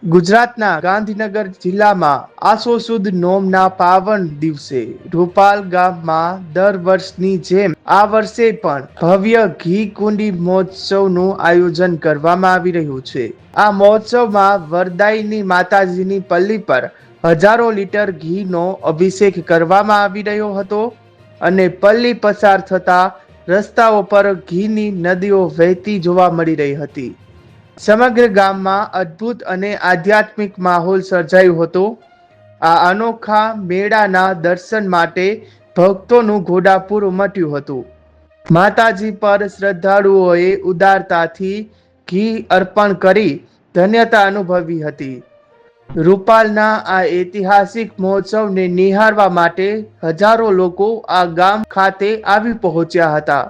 ગુજરાતના ગાંધીનગર જિલ્લામાં આસો સુદ નોમના પાવન દિવસે રૂપાલ ગામમાં દર વર્ષની જેમ આ વર્ષે પણ ભવ્ય ઘી કુંડી મહોત્સવનું આયોજન કરવામાં આવી રહ્યું છે। આ મહોત્સવમાં વરદાયીની માતાજીની પલ્લી પર હજારો લીટર ઘીનો અભિષેક કરવામાં આવી રહ્યો હતો અને પલ્લી પસાર થતા રસ્તાઓ પર ઘીની નદીઓ વહેતી જોવા મળી રહી હતી। સમગ્ર ગામમાં અદ્ભુત અને આધ્યાત્મિક માહોલ સર્જાયો હતો। આ અનોખા મેળાના દર્શન માટે ભક્તોનું ઘોડાપૂર ઉમટ્યું હતું। માતાજી પર શ્રદ્ધાળુઓએ ઉદારતાથી ઘી અર્પણ કરી ધન્યતા અનુભવી હતી। રૂપાલના આ ઐતિહાસિક મહોત્સવને નિહાળવા માટે હજારો લોકો આ ગામ ખાતે આવી પહોંચ્યા હતા।